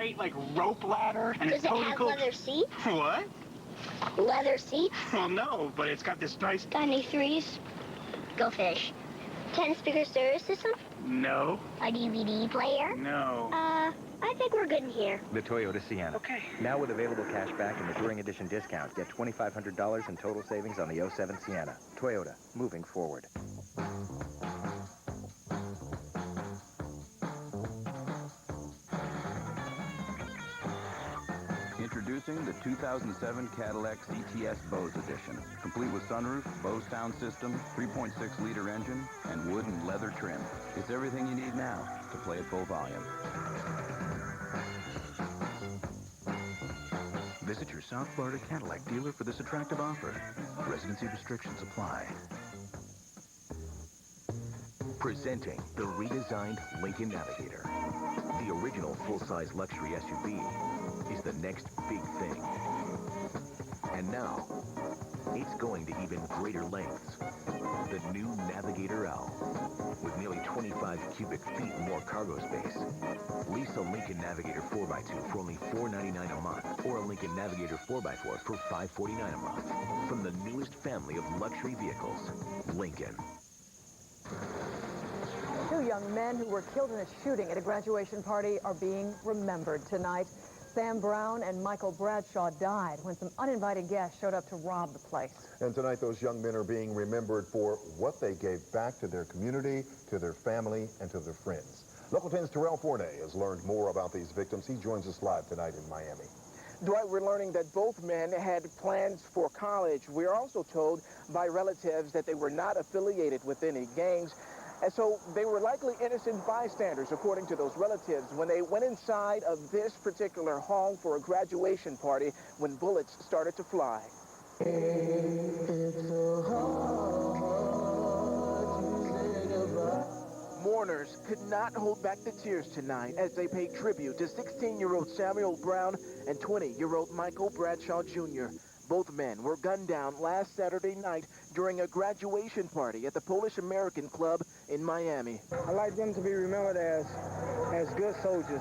great, like, rope ladder, and Does it's it totally have cool. leather seats? What? Leather seats? Well, no, but it's got this nice... Got any threes? Go fish. 10-speaker stereo system? No. A DVD player? No. I think we're good in here. The Toyota Sienna. Okay. Now with available cash back and the Touring Edition discount, get $2,500 in total savings on the 07 Sienna. Toyota, moving forward. Introducing the 2007 Cadillac CTS Bose Edition, complete with sunroof, Bose sound system, 3.6-liter engine, and wood and leather trim. It's everything you need now to play at full volume. Visit your South Florida Cadillac dealer for this attractive offer. Residency restrictions apply. Presenting the redesigned Lincoln Navigator. The original full-size luxury SUV is the next big thing. And now, it's going to even greater lengths. The new Navigator L, with nearly 25 cubic feet more cargo space. Lease a Lincoln Navigator 4x2 for only $499 a month, or a Lincoln Navigator 4x4 for $549 a month. From the newest family of luxury vehicles, Lincoln. Two young men who were killed in a shooting at a graduation party are being remembered tonight. Sam Brown and Michael Bradshaw died when some uninvited guests showed up to rob the place. And tonight, those young men are being remembered for what they gave back to their community, to their family, and to their friends. Local 10's Terrell Forney has learned more about these victims. He joins us live tonight in Miami. Dwight, we're learning that both men had plans for college. We're also told by relatives that they were not affiliated with any gangs. And so they were likely innocent bystanders, according to those relatives, when they went inside of this particular home for a graduation party when bullets started to fly. Mourners could not hold back the tears tonight as they paid tribute to 16-year-old Samuel Brown and 20-year-old Michael Bradshaw Jr. Both men were gunned down last Saturday night during a graduation party at the Polish-American Club in Miami. I'd like them to be remembered as good soldiers.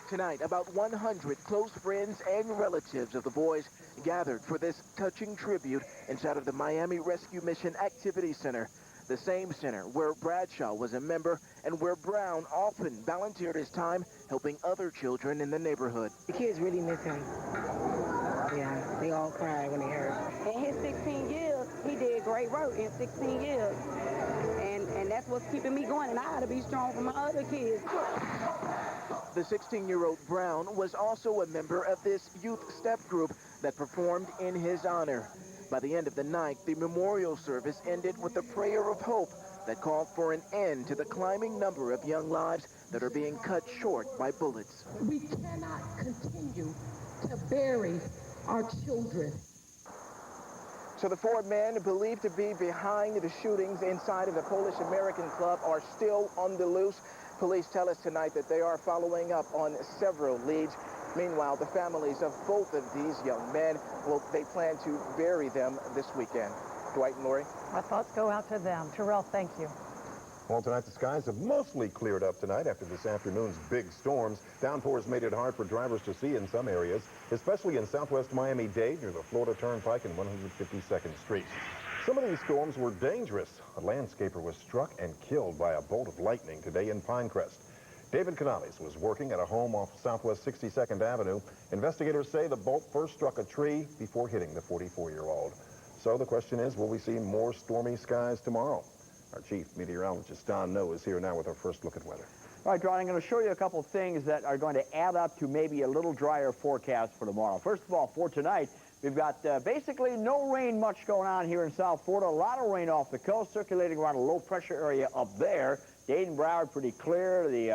Tonight, about 100 close friends and relatives of the boys gathered for this touching tribute inside of the Miami Rescue Mission Activity Center, the same center where Bradshaw was a member and where Brown often volunteered his time helping other children in the neighborhood. The kids really miss him. Yeah, they all cried when they heard. In his 16 years, he did great work in 16 years. And that's what's keeping me going, and I ought to be strong for my other kids. The 16-year-old Brown was also a member of this youth step group that performed in his honor. By the end of the night, the memorial service ended with a prayer of hope that called for an end to the climbing number of young lives that are being cut short by bullets. We cannot continue to bury our children. So the four men believed to be behind the shootings inside of the Polish-American Club are still on the loose. Police tell us tonight that they are following up on several leads. Meanwhile, the families of both of these young men, well, they plan to bury them this weekend. Dwight and Lori. Our thoughts go out to them. Terrell, thank you. Well, tonight the skies have mostly cleared up tonight after this afternoon's big storms. Downpours made it hard for drivers to see in some areas, especially in southwest Miami-Dade near the Florida Turnpike and 152nd Street. Some of these storms were dangerous. A landscaper was struck and killed by a bolt of lightning today in Pinecrest. David Canales was working at a home off Southwest 62nd Avenue. Investigators say the bolt first struck a tree before hitting the 44-year-old. So the question is, will we see more stormy skies tomorrow? Our chief meteorologist, Don Noe, is here now with our first look at weather. All right, Ron, I'm going to show you a couple things that are going to add up to maybe a little drier forecast for tomorrow. First of all, for tonight, we've got basically no rain much going on here in South Florida. A lot of rain off the coast, circulating around a low-pressure area up there. Dade and Broward pretty clear. The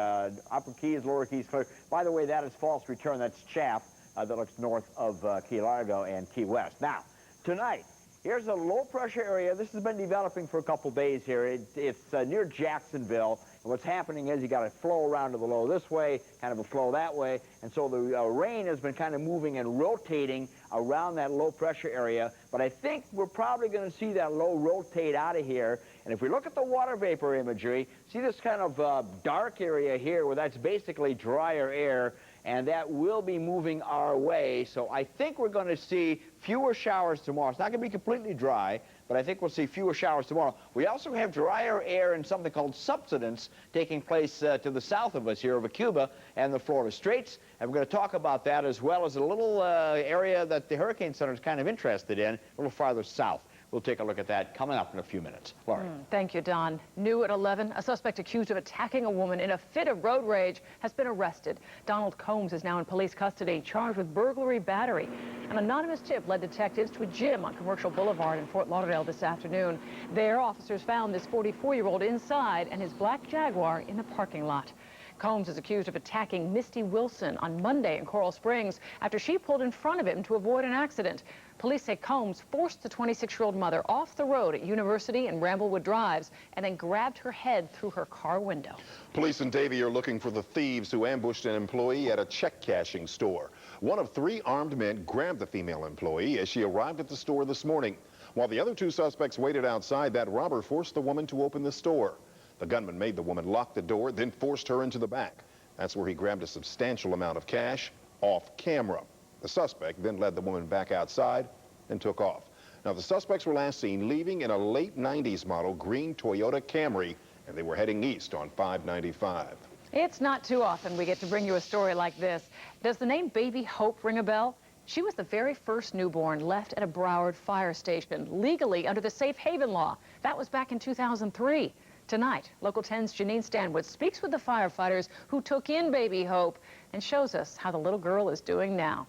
upper Keys, lower Keys clear. By the way, that is false return. That's chaff that looks north of Key Largo and Key West. Now, tonight, here's a low-pressure area. This has been developing for a couple days here. It's near Jacksonville. And what's happening is you got a flow around to the low this way, kind of a flow that way. And so the rain has been kind of moving and rotating around that low-pressure area. But I think we're probably going to see that low rotate out of here. And if we look at the water vapor imagery, see this kind of dark area here where that's basically drier air. and that will be moving our way. So I think we're going to see fewer showers tomorrow. It's not going to be completely dry, but I think we'll see fewer showers tomorrow. We also have drier air and something called subsidence taking place to the south of us here over Cuba and the Florida Straits. And we're going to talk about that as well as a little area that the Hurricane Center is kind of interested in, a little farther south. We'll take a look at that coming up in a few minutes. Laurie. Thank you, Don. New at 11, a suspect accused of attacking a woman in a fit of road rage has been arrested. Donald Combs is now in police custody, charged with burglary battery. An anonymous tip led detectives to a gym on Commercial Boulevard in Fort Lauderdale this afternoon. There, officers found this 44-year-old inside and his black Jaguar in the parking lot. Combs is accused of attacking Misty Wilson on Monday in Coral Springs after she pulled in front of him to avoid an accident. Police say Combs forced the 26-year-old mother off the road at University and Bramblewood Drives and then grabbed her head through her car window. Police in Davie are looking for the thieves who ambushed an employee at a check cashing store. One of 3 armed men grabbed the female employee as she arrived at the store this morning. While the other 2 suspects waited outside, that robber forced the woman to open the store. The gunman made the woman lock the door, then forced her into the back. That's where he grabbed a substantial amount of cash off camera. The suspect then led the woman back outside and took off. Now, the suspects were last seen leaving in a late 90s model green Toyota Camry, and they were heading east on 595. It's not too often we get to bring you a story like this. Does the name Baby Hope ring a bell? She was the very first newborn left at a Broward fire station, legally under the safe haven law. That was back in 2003. Tonight, Local 10's Janine Stanwood speaks with the firefighters who took in Baby Hope and shows us how the little girl is doing now.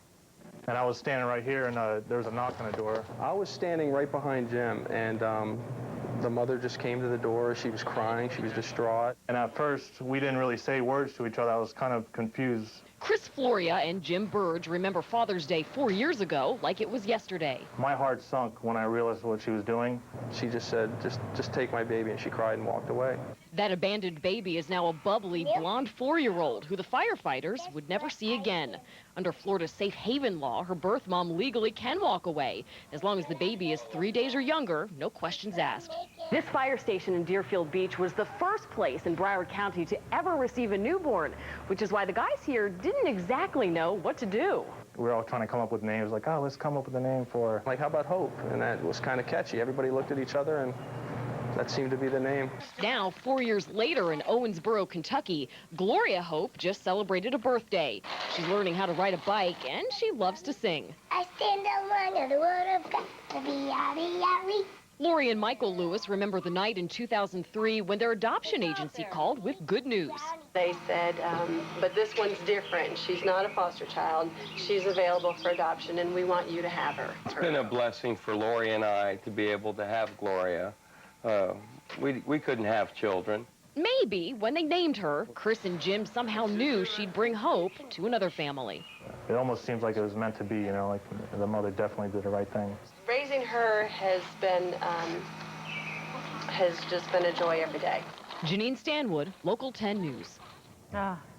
And I was standing right here, and there was a knock on the door. I was standing right behind Jim, and the mother just came to the door. She was crying. She was distraught. And at first, we didn't really say words to each other. I was kind of confused. Chris Floria and Jim Burge remember Father's Day 4 years ago like it was yesterday. My heart sunk when I realized what she was doing. She just said, just take my baby, and she cried and walked away. That abandoned baby is now a bubbly, blonde 4-year-old who the firefighters would never see again. Under Florida's safe haven law, her birth mom legally can walk away. As long as the baby is 3 days or younger, no questions asked. This fire station in Deerfield Beach was the first place in Broward County to ever receive a newborn, which is why the guys here didn't exactly know what to do. We were all trying to come up with names, like, oh, let's come up with a name for... Like, how about Hope? And that was kind of catchy. Everybody looked at each other, and that seemed to be the name. Now, 4 years later in Owensboro, Kentucky, Gloria Hope just celebrated a birthday. She's learning how to ride a bike, and she loves to sing. I stand along the word of God, the Lori and Michael Lewis remember the night in 2003 when their adoption agency called with good news. They said, but this one's different. She's not a foster child. She's available for adoption, and we want you to have her. It's been a blessing for Lori and I to be able to have Gloria. We couldn't have children. Maybe when they named her, Chris and Jim somehow knew she'd bring hope to another family. It almost seems like it was meant to be, you know, like the mother definitely did the right thing. Raising her has just been a joy every day. Janine Stanwood, Local 10 News.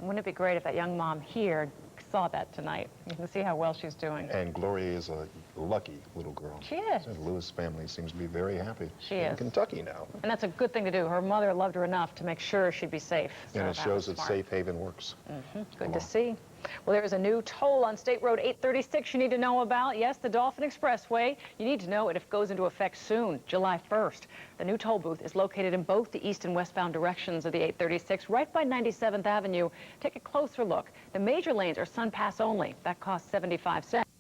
Wouldn't it be great if that young mom here saw that tonight? You can see how well she's doing. And Gloria is a lucky little girl. She is. The Lewis family seems to be very happy. She in is. Kentucky now. And that's a good thing to do. Her mother loved her enough to make sure she'd be safe. And it shows that safe haven works. Good to see. Well, there is a new toll on State Road 836 you need to know about. Yes, the Dolphin Expressway. You need to know it if it goes into effect soon, July 1st. The new toll booth is located in both the east and westbound directions of the 836, right by 97th Avenue. Take a closer look. The major lanes are Sun Pass only. That costs 75 cents.